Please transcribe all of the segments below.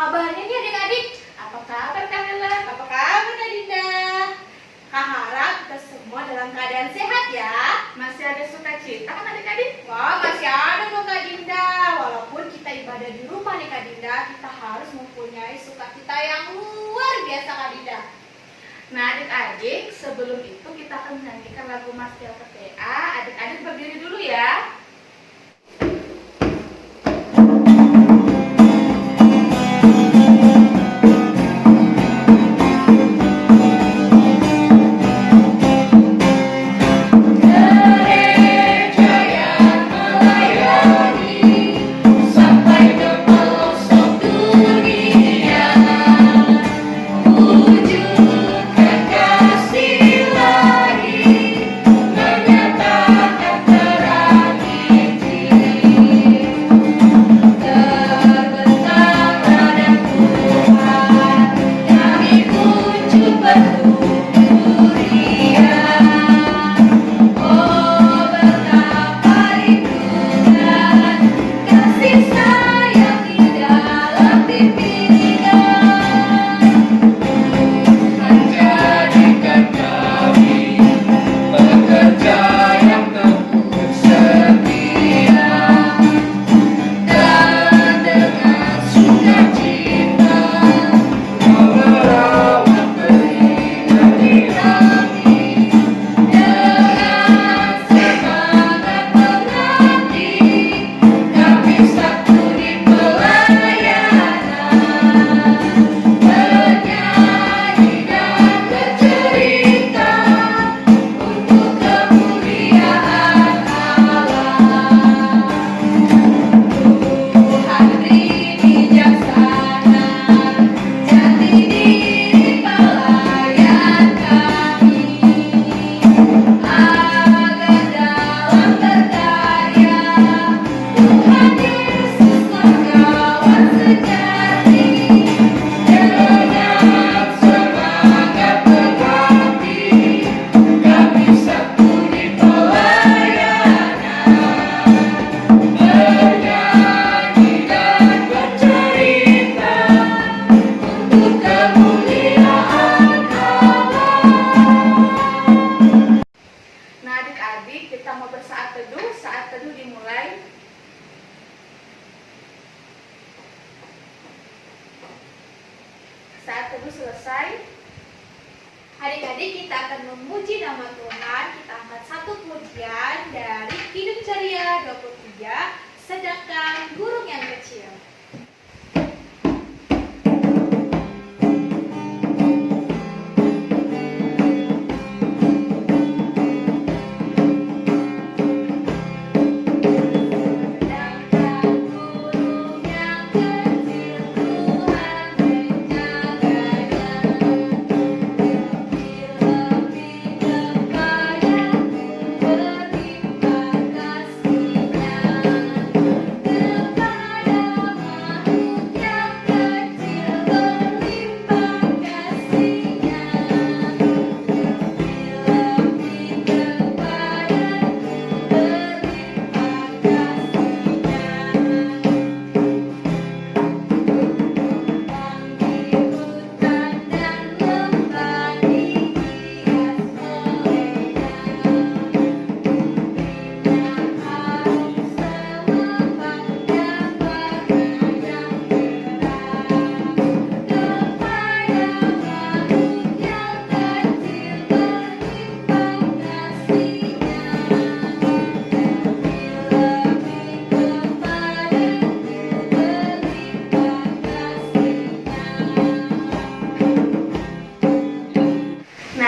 kabarnya nih adik-adik? Apa kabar Kak Nela? Apa kabar Kak Dinda? Kak harap kita semua dalam keadaan sehat ya. Masih ada sukacita kan adik-adik? Wah, masih ada dong Kak Dinda. Walaupun kita ibadah di rumah nih Kak Dinda, kita harus mempunyai sukacita yang luar biasa Kak Dinda. Nah adik-adik, sebelum itu kita akan menyanyikan lagu Mastia PTA. Adik-adik berdiri dulu ya. Kita mau bersaat teduh. Saat teduh dimulai. Saat teduh selesai. Adik-adik, kita akan memuji nama Tuhan. Kita angkat satu pujian dari Hidup Ceria 23, Sedangkan Burung yang Kecil.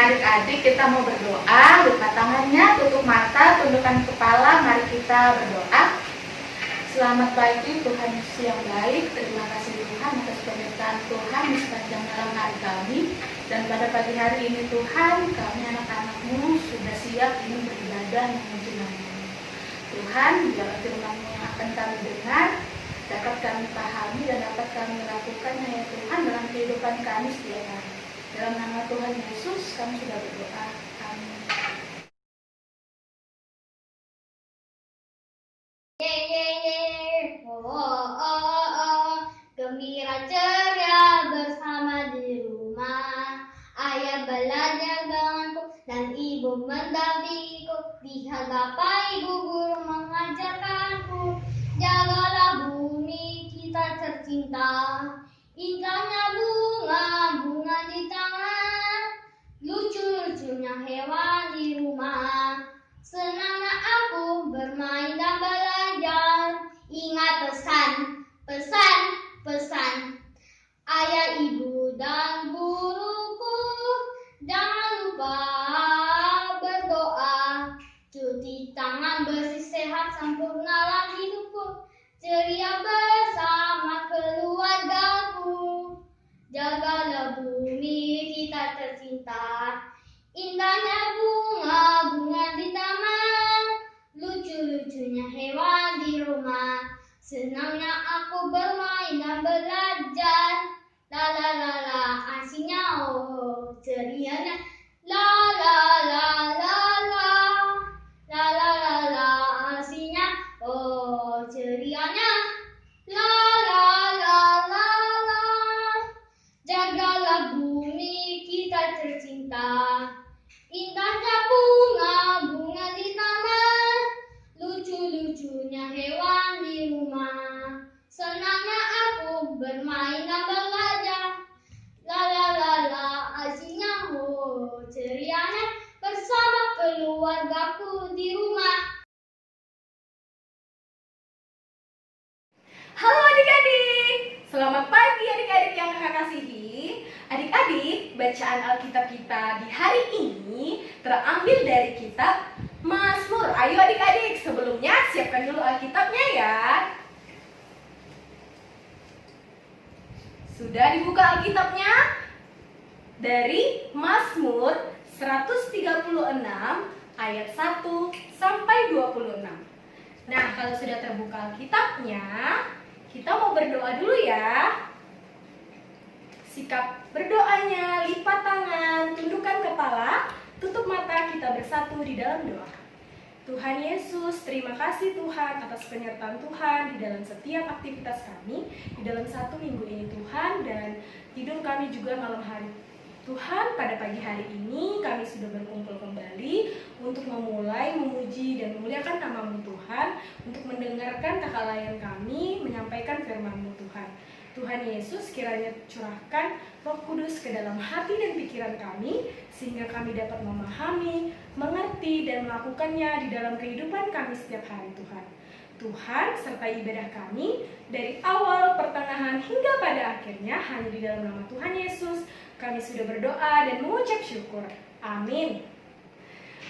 Adik-adik, kita mau berdoa. Buka tangannya, tutup mata, tundukkan kepala. Mari kita berdoa. Selamat pagi Tuhan Yesus yang baik. Terima kasih Tuhan atas penyertaan Tuhan di sepanjang malam hari kami. Dan pada pagi hari ini Tuhan, kami anak-anak-Mu sudah siap ingin beribadah memuji nama-Mu. Tuhan, biar firman-Mu yang akan kami dengar dapat kami pahami dan dapat kami lakukannya ya Tuhan dalam kehidupan kami setiap hari. Dalam nama Tuhan Yesus kami sudah berdoa. Amin. Ye ye ye, oh oh oh oh, gembira ceria. tercinta. Indahnya bunga-bunga di taman, lucu-lucunya hewan di rumah. Senangnya aku bermain dan belajar. Ingat pesan, pesan ayah, ibu, dan guruku. Jangan lupa berdoa, cuci tangan, bersih, sehat, sempurnalah hidupku. Ceria bersama keluargaku, jagalah bumi kita tercinta. Indahnya bunga-bunga di taman, lucu-lucunya hewan di rumah. Senangnya aku bermain dan belajar. La la la la, asiknya oh, cerianya. La la la la la, la la la la, asiknya oh, cerianya. La la la la la, jagalah bumi kita tercinta. Indahnya bunga-bunga di taman, lucu-lucunya hewan di rumah. Senangnya aku bermain dan belajar. La la la la, asiknya oh, cerianya bersama keluargaku di rumah. Halo adik-adik, selamat pagi adik-adik yang kakak kasihi. Adik-adik, bacaan Alkitab kita di hari ini terambil dari kitab Mazmur. Ayo adik-adik, sebelumnya siapkan dulu Alkitabnya ya. Sudah dibuka Alkitabnya? Dari Mazmur 136 ayat 1 sampai 26. Nah, kalau sudah terbuka Alkitabnya, kita mau berdoa dulu ya. Sikap berdoanya, lipat tangan, tundukkan kepala, tutup mata, kita bersatu di dalam doa. Tuhan Yesus, terima kasih Tuhan atas penyertaan Tuhan di dalam setiap aktivitas kami, di dalam satu minggu ini Tuhan, dan tidur kami juga malam hari. Tuhan, pada pagi hari ini kami sudah berkumpul kembali untuk memulai memuji dan memuliakan nama-Mu Tuhan, untuk mendengarkan kakak layan kami menyampaikan firman-Mu Tuhan. Tuhan Yesus, kiranya curahkan Roh Kudus ke dalam hati dan pikiran kami, sehingga kami dapat memahami, mengerti, dan melakukannya di dalam kehidupan kami setiap hari Tuhan. Tuhan, sertai ibadah kami dari awal, pertengahan, hingga pada akhirnya hanya di dalam nama Tuhan Yesus. Kami sudah berdoa dan mengucap syukur. Amin.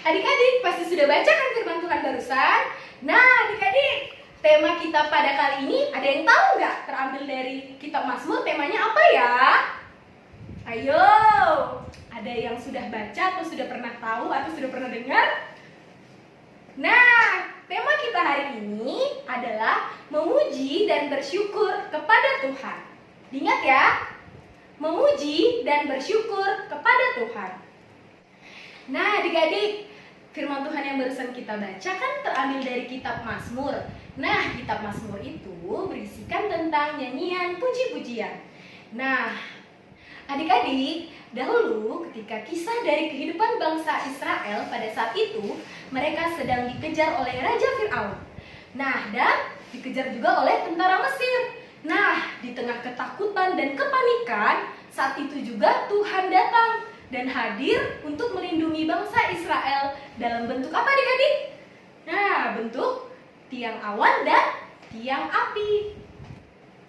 Adik-adik pasti sudah baca kan firman Tuhan barusan? Nah adik-adik, tema kita pada kali ini ada yang tahu nggak? Terambil dari kitab Mazmur, temanya apa ya? Ayo, ada yang sudah baca atau sudah pernah tahu atau sudah pernah dengar? Nah, tema kita hari ini adalah memuji dan bersyukur kepada Tuhan. Ingat ya, memuji dan bersyukur kepada Tuhan. Nah adik-adik, firman Tuhan yang barusan kita baca kan terambil dari kitab Mazmur. Nah, kitab Mazmur itu berisikan tentang nyanyian puji-pujian. Nah, adik-adik, dahulu ketika kisah dari kehidupan bangsa Israel pada saat itu, mereka sedang dikejar oleh Raja Fir'aun. Nah, dan dikejar juga oleh tentara Mesir. Nah, di tengah ketakutan dan kepanikan, saat itu juga Tuhan datang dan hadir untuk melindungi bangsa Israel dalam bentuk apa adik-adik? Nah, bentuk tiang awan dan tiang api.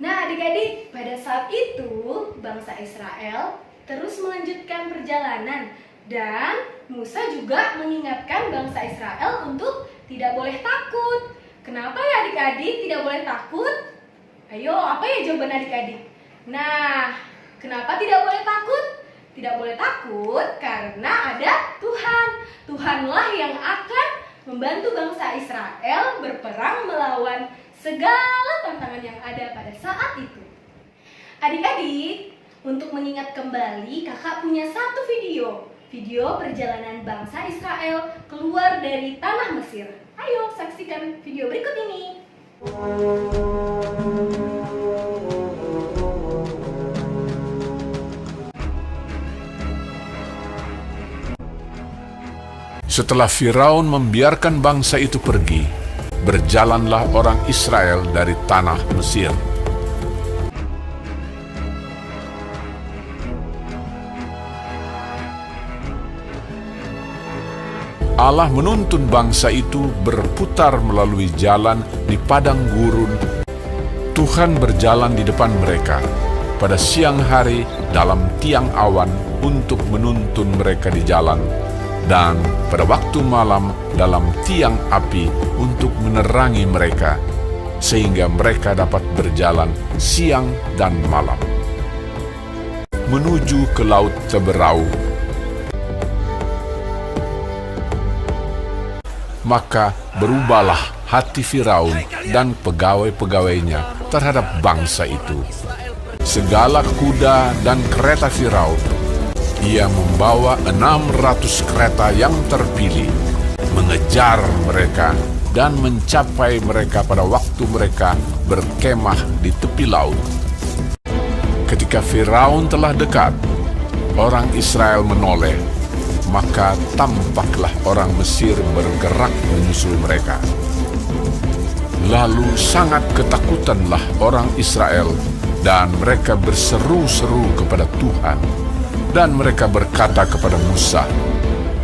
Nah adik-adik, pada saat itu bangsa Israel terus melanjutkan perjalanan, dan Musa juga mengingatkan bangsa Israel untuk tidak boleh takut. Kenapa ya adik-adik tidak boleh takut? Ayo, apa ya jawaban adik-adik? Nah, kenapa tidak boleh takut? Tidak boleh takut karena ada Tuhan. Tuhanlah yang akan membantu bangsa Israel berperang melawan segala tantangan yang ada pada saat itu. Adik-adik, untuk mengingat kembali, kakak punya satu video perjalanan bangsa Israel keluar dari tanah Mesir. Ayo saksikan video berikut ini. Setelah Firaun membiarkan bangsa itu pergi, berjalanlah orang Israel dari tanah Mesir. Allah menuntun bangsa itu berputar melalui jalan di padang gurun. Tuhan berjalan di depan mereka pada siang hari dalam tiang awan untuk menuntun mereka di jalan, dan pada waktu malam dalam tiang api untuk menerangi mereka, sehingga mereka dapat berjalan siang dan malam menuju ke laut Teberau. Maka berubahlah hati Firaun dan pegawai-pegawainya terhadap bangsa itu. Segala kuda dan kereta Firaun, ia membawa 600 kereta yang terpilih, mengejar mereka dan mencapai mereka pada waktu mereka berkemah di tepi laut. Ketika Firaun telah dekat, orang Israel menoleh, maka tampaklah orang Mesir bergerak menyusul mereka. Lalu sangat ketakutanlah orang Israel, dan mereka berseru-seru kepada Tuhan, dan mereka berkata kepada Musa,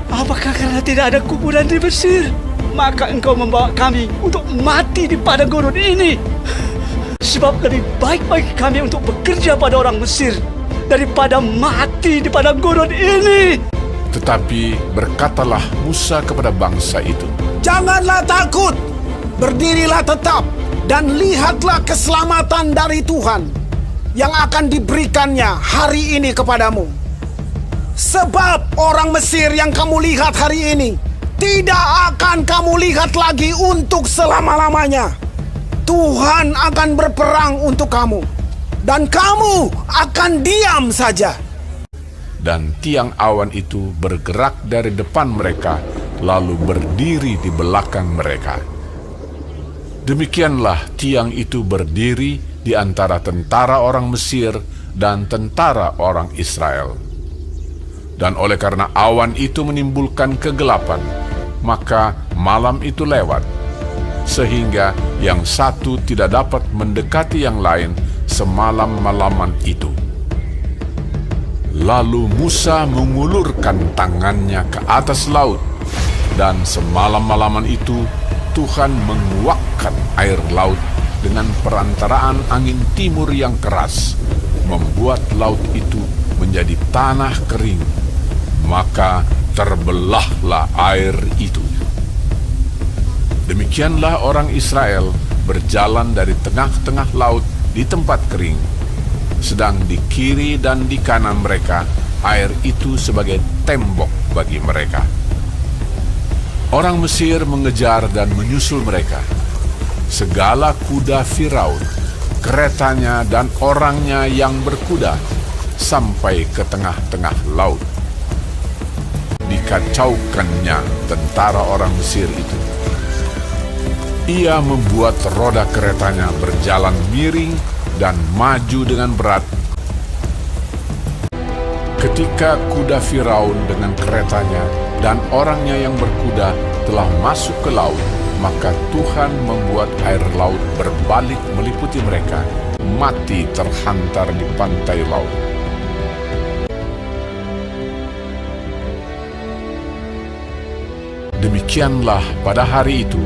"Apakah karena tidak ada kuburan di Mesir, maka engkau membawa kami untuk mati di padang gurun ini? Sebab lebih baik bagi kami untuk bekerja pada orang Mesir daripada mati di padang gurun ini." Tetapi berkatalah Musa kepada bangsa itu, "Janganlah takut, berdirilah tetap, dan lihatlah keselamatan dari Tuhan yang akan diberikannya hari ini kepadamu. Sebab orang Mesir yang kamu lihat hari ini tidak akan kamu lihat lagi untuk selama-lamanya. Tuhan akan berperang untuk kamu, dan kamu akan diam saja." dan tiang awan itu bergerak dari depan mereka, lalu berdiri di belakang mereka. Demikianlah tiang itu berdiri di antara tentara orang Mesir dan tentara orang Israel. Dan oleh karena awan itu menimbulkan kegelapan, maka malam itu lewat, sehingga yang satu tidak dapat mendekati yang lain semalam-malaman itu. Lalu Musa mengulurkan tangannya ke atas laut, dan semalam-malaman itu Tuhan menguakkan air laut dengan perantaraan angin timur yang keras, membuat laut itu menjadi tanah kering, maka terbelahlah air itu. Demikianlah orang Israel berjalan dari tengah-tengah laut di tempat kering, sedang di kiri dan di kanan mereka air itu sebagai tembok bagi mereka. Orang Mesir mengejar dan menyusul mereka. Segala kuda Firaun, keretanya dan orangnya yang berkuda, sampai ke tengah-tengah laut. Dikacaukannya tentara orang Mesir itu. Ia membuat roda keretanya berjalan miring dan maju dengan berat. Ketika kuda Firaun dengan keretanya dan orangnya yang berkuda telah masuk ke laut, maka Tuhan membuat air laut berbalik meliputi mereka, mati terhantar di pantai laut. Demikianlah pada hari itu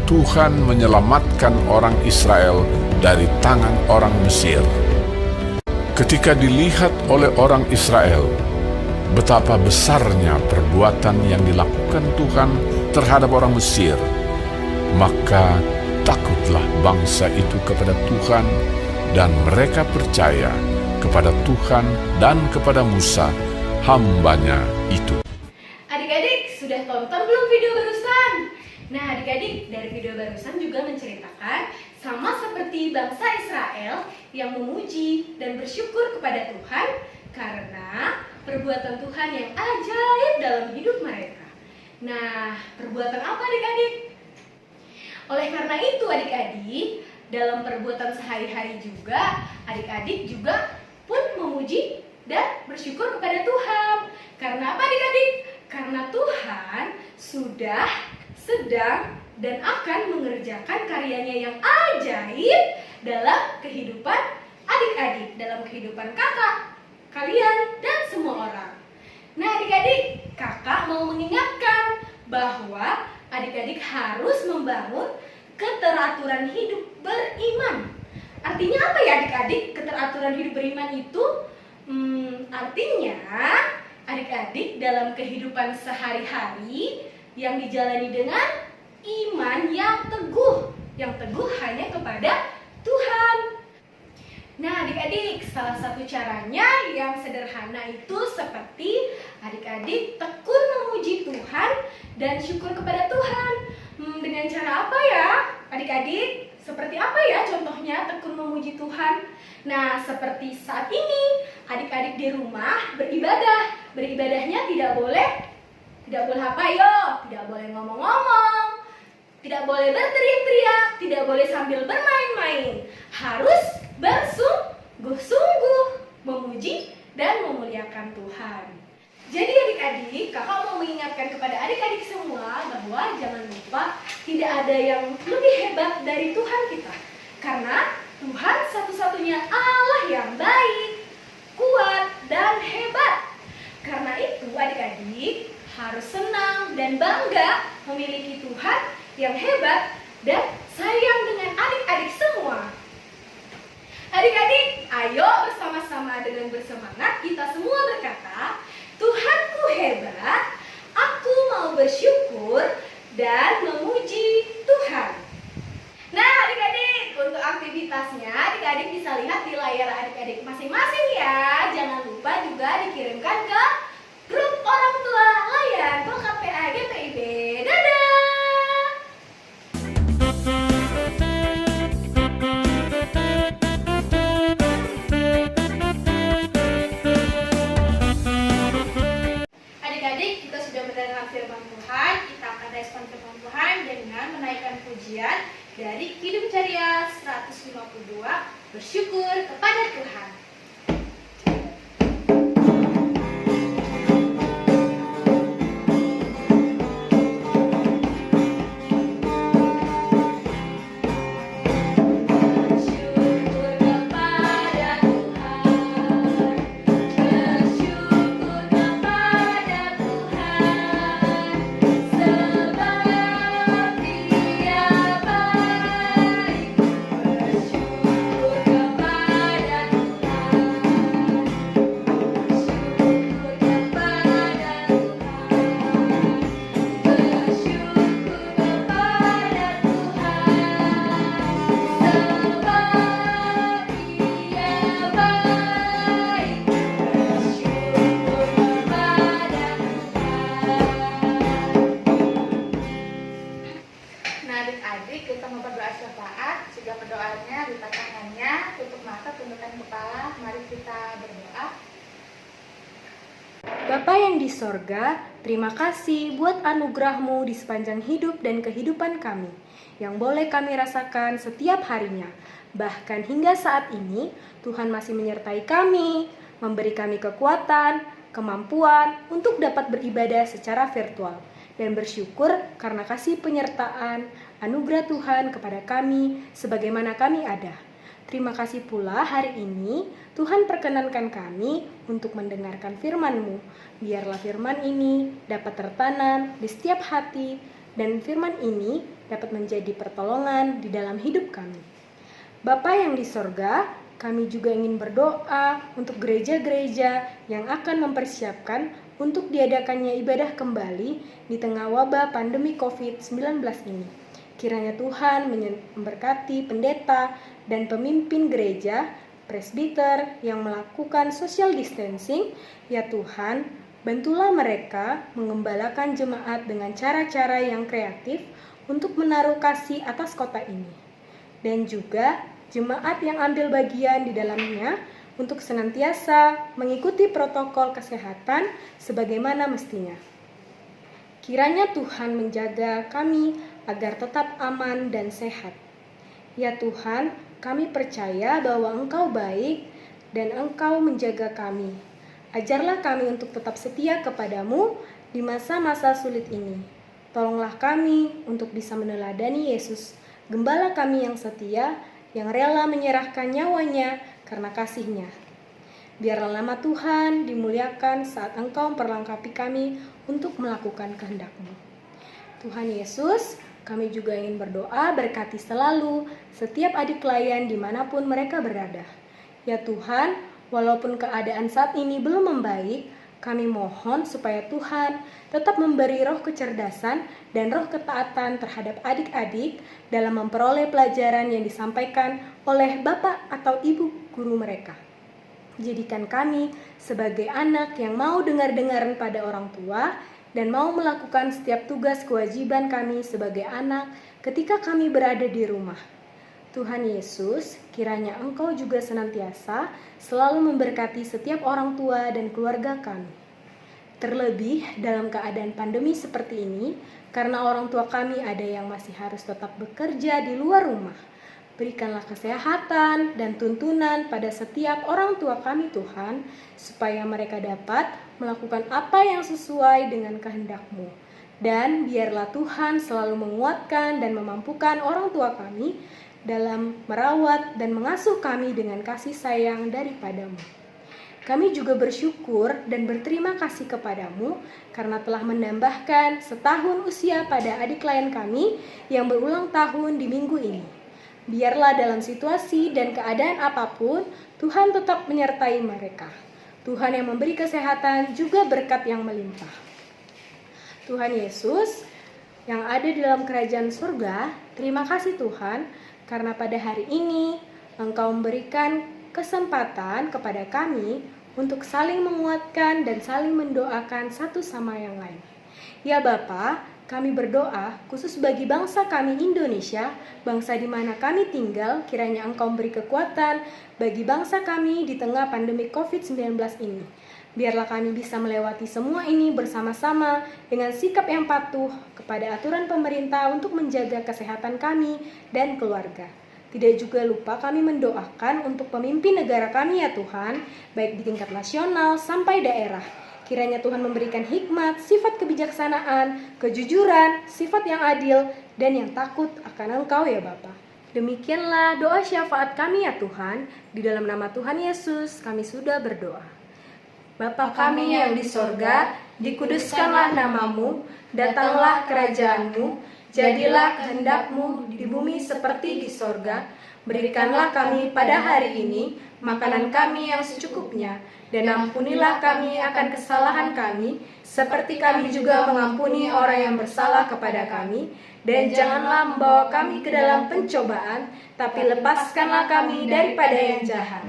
Tuhan menyelamatkan orang Israel dari tangan orang Mesir. Ketika dilihat oleh orang Israel betapa besarnya perbuatan yang dilakukan Tuhan terhadap orang Mesir, maka takutlah bangsa itu kepada Tuhan, dan mereka percaya kepada Tuhan dan kepada Musa, hambanya itu. Adik-adik sudah tonton belum video barusan? Nah, adik-adik, dari video barusan juga menceritakan sama seperti bangsa Israel yang memuji dan bersyukur kepada Tuhan karena perbuatan Tuhan yang ajaib dalam hidup mereka. Nah, perbuatan apa adik-adik? Oleh karena itu adik-adik, dalam perbuatan sehari-hari juga, adik-adik juga pun memuji dan bersyukur kepada Tuhan. Karena apa adik-adik? Karena Tuhan sudah, sedang, dan akan mengerjakan karyanya yang ajaib dalam kehidupan adik-adik, dalam kehidupan kakak, kalian, dan semua orang. Nah adik-adik, kakak mau mengingatkan bahwa adik-adik harus membangun keteraturan hidup beriman. Artinya apa ya adik-adik keteraturan hidup beriman itu? Artinya adik-adik dalam kehidupan sehari-hari yang dijalani dengan iman yang teguh hanya kepada Tuhan. Nah adik-adik, salah satu caranya yang sederhana itu seperti adik-adik tekun memuji Tuhan dan syukur kepada Tuhan. Dengan cara apa ya adik-adik? Seperti apa ya contohnya tekun memuji Tuhan? Nah seperti saat ini adik-adik di rumah beribadah. Beribadahnya tidak boleh apa yo? Tidak boleh ngomong-ngomong, tidak boleh berteriak-teriak, tidak boleh sambil bermain-main. Harus bersungguh-sungguh memuji dan memuliakan Tuhan. Jadi adik-adik, kakak mau mengingatkan kepada adik-adik semua bahwa jangan lupa tidak ada yang lebih hebat dari Tuhan kita. Karena Tuhan satu-satunya Allah yang baik, kuat, dan hebat. Karena itu adik-adik harus senang dan bangga memiliki Tuhan yang hebat dan sayang dengan adik-adik semua. Adik-adik, ayo bersama-sama dengan bersemangat kita semua berkata, Tuhanku hebat, aku mau bersyukur dan memuji Tuhan. Nah adik-adik, untuk aktivitasnya adik-adik bisa lihat di layar adik-adik masing-masing ya. Jangan lupa juga dikirimkan ke grup orang tua layan KPA GPIB. Dadah! Adik-adik, kita sudah mendengar firman Tuhan. Kita akan respon firman Tuhan dengan menaikkan pujian dari Kidung Ceria 152, bersyukur kepada Tuhan. Bapa yang di sorga, terima kasih buat anugerah-Mu di sepanjang hidup dan kehidupan kami, yang boleh kami rasakan setiap harinya. Bahkan hingga saat ini, Tuhan masih menyertai kami, memberi kami kekuatan, kemampuan untuk dapat beribadah secara virtual, dan bersyukur karena kasih penyertaan, anugerah Tuhan kepada kami, sebagaimana kami ada. Terima kasih pula hari ini Tuhan perkenankan kami untuk mendengarkan firman-Mu. Biarlah firman ini dapat tertanam di setiap hati dan firman ini dapat menjadi pertolongan di dalam hidup kami. Bapa yang di sorga, kami juga ingin berdoa untuk gereja-gereja yang akan mempersiapkan untuk diadakannya ibadah kembali di tengah wabah pandemi COVID-19 ini. Kiranya Tuhan memberkati pendeta dan pemimpin gereja, presbiter yang melakukan social distancing. Ya Tuhan, bantulah mereka mengembalakan jemaat dengan cara-cara yang kreatif untuk menaruh kasih atas kota ini. Dan juga jemaat yang ambil bagian di dalamnya untuk senantiasa mengikuti protokol kesehatan sebagaimana mestinya. Kiranya Tuhan menjaga kami agar tetap aman dan sehat. Ya Tuhan, kami percaya bahwa Engkau baik dan Engkau menjaga kami. Ajarlah kami untuk tetap setia kepadamu di masa-masa sulit ini. Tolonglah kami untuk bisa meneladani Yesus, Gembala kami yang setia, yang rela menyerahkan nyawanya karena kasih-Nya. Biarlah nama Tuhan dimuliakan saat Engkau memperlengkapi kami untuk melakukan kehendak-Mu. Tuhan Yesus, kami juga ingin berdoa berkati selalu setiap adik klien dimanapun mereka berada. Ya Tuhan, walaupun keadaan saat ini belum membaik, kami mohon supaya Tuhan tetap memberi roh kecerdasan dan roh ketaatan terhadap adik-adik dalam memperoleh pelajaran yang disampaikan oleh Bapak atau Ibu guru mereka. Jadikan kami sebagai anak yang mau dengar-dengaran pada orang tua dan mau melakukan setiap tugas kewajiban kami sebagai anak ketika kami berada di rumah. Tuhan Yesus, kiranya Engkau juga senantiasa selalu memberkati setiap orang tua dan keluarga kami. Terlebih dalam keadaan pandemi seperti ini, karena orang tua kami ada yang masih harus tetap bekerja di luar rumah. Berikanlah kesehatan dan tuntunan pada setiap orang tua kami Tuhan, supaya mereka dapat melakukan apa yang sesuai dengan kehendak-Mu. Dan biarlah Tuhan selalu menguatkan dan memampukan orang tua kami dalam merawat dan mengasuh kami dengan kasih sayang daripada-Mu. Kami juga bersyukur dan berterima kasih kepadamu karena telah menambahkan setahun usia pada adik klien kami yang berulang tahun di minggu ini. Biarlah dalam situasi dan keadaan apapun, Tuhan tetap menyertai mereka. Tuhan yang memberi kesehatan juga berkat yang melimpah. Tuhan Yesus yang ada di dalam kerajaan surga, terima kasih Tuhan, karena pada hari ini Engkau memberikan kesempatan kepada kami untuk saling menguatkan dan saling mendoakan satu sama yang lain. Ya Bapa, kami berdoa khusus bagi bangsa kami Indonesia, bangsa di mana kami tinggal, kiranya Engkau memberi kekuatan bagi bangsa kami di tengah pandemi COVID-19 ini. Biarlah kami bisa melewati semua ini bersama-sama dengan sikap yang patuh kepada aturan pemerintah untuk menjaga kesehatan kami dan keluarga. Tidak juga lupa kami mendoakan untuk pemimpin negara kami ya Tuhan, baik di tingkat nasional sampai daerah. Kiranya Tuhan memberikan hikmat, sifat kebijaksanaan, kejujuran, sifat yang adil, dan yang takut akan Engkau ya Bapa. Demikianlah doa syafaat kami ya Tuhan, di dalam nama Tuhan Yesus kami sudah berdoa. Bapa kami yang di sorga, dikuduskanlah namamu, datanglah kerajaanmu, jadilah kehendak-Mu di bumi seperti di sorga. Berikanlah kami pada hari ini makanan kami yang secukupnya, dan ampunilah kami akan kesalahan kami, seperti kami juga mengampuni orang yang bersalah kepada kami. Dan janganlah membawa kami ke dalam pencobaan, tapi lepaskanlah kami daripada yang jahat.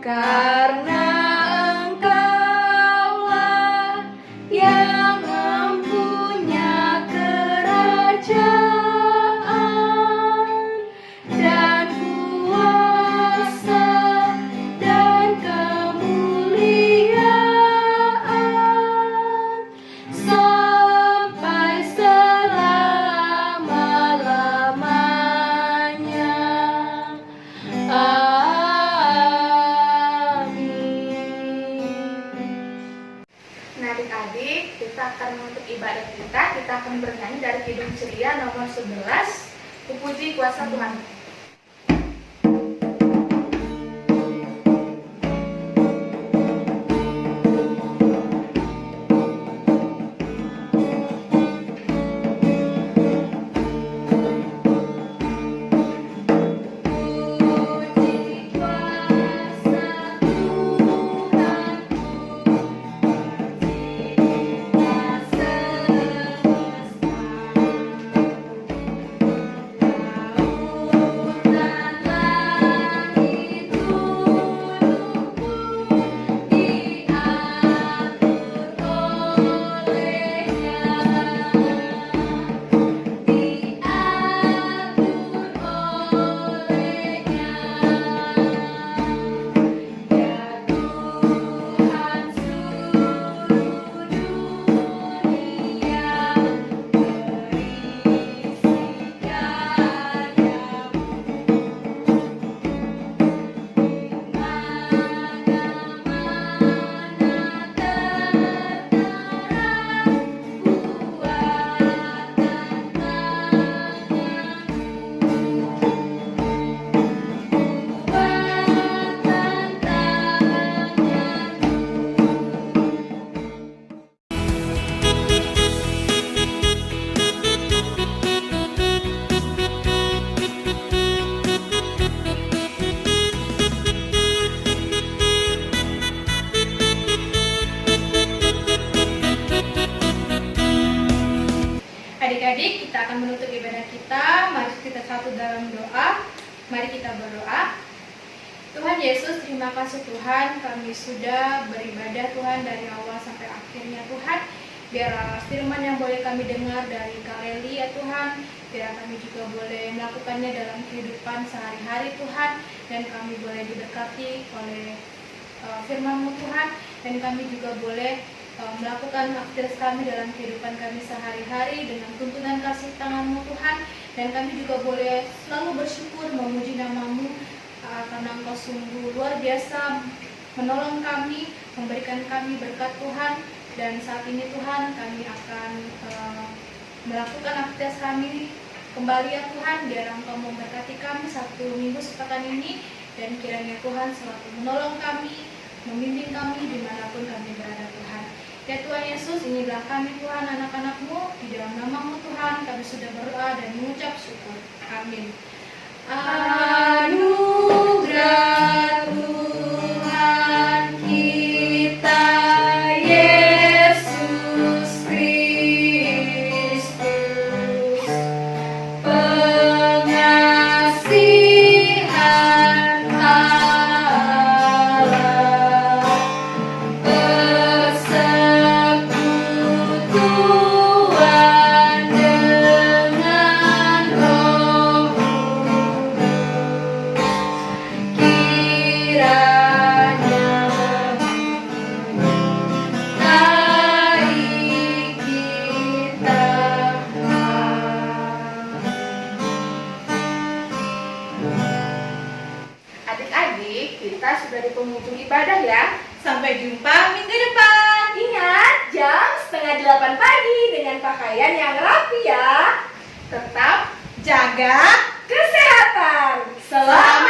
Karena Engkaulah yang mempunyai kerajaan dan kuasa dan kemuliaan sampai selama-lamanya. Nah adik-adik, kita akan menutup ibadah kita akan bernyanyi dari Kidung Ceria nomor 11, Kupuji Kuasa Tuhan. Oh Yesus, terima kasih Tuhan, kami sudah beribadah Tuhan dari awal sampai akhirnya Tuhan. Biar firman yang boleh kami dengar dari Kak Leli ya Tuhan, biar kami juga boleh melakukannya dalam kehidupan sehari-hari Tuhan, dan kami boleh diberkati oleh firman-Mu Tuhan, dan kami juga boleh melakukan aktivitas kami dalam kehidupan kami sehari-hari dengan tuntunan kasih tangan-Mu Tuhan, dan kami juga boleh selalu bersyukur memuji nama-Mu karena Engkau sungguh luar biasa menolong kami, memberikan kami berkat Tuhan. Dan saat ini Tuhan kami akan melakukan aktivitas kami kembali ya Tuhan, biar Engkau memberkati kami satu minggu sepekan ini, dan kiranya Tuhan selalu menolong kami, membimbing kami dimanapun kami berada Tuhan. Ya Tuhan Yesus, inilah kami Tuhan, anak-anak-Mu, di dalam nama-Mu Tuhan kami sudah berdoa dan mengucap syukur. Amin. Anugerah Tuhan kita Yesus Kristus, pengasihan Allah, persekutuan dengan Roh Kudus, kiranya menyertai kita. Adik-adik, kita sudah di penghujung ibadah ya. Sampai jumpa minggu depan. Ingat, jam 7:30 pagi dengan pakaian yang rapi ya. Tetap Jaga kesehatan. Selamat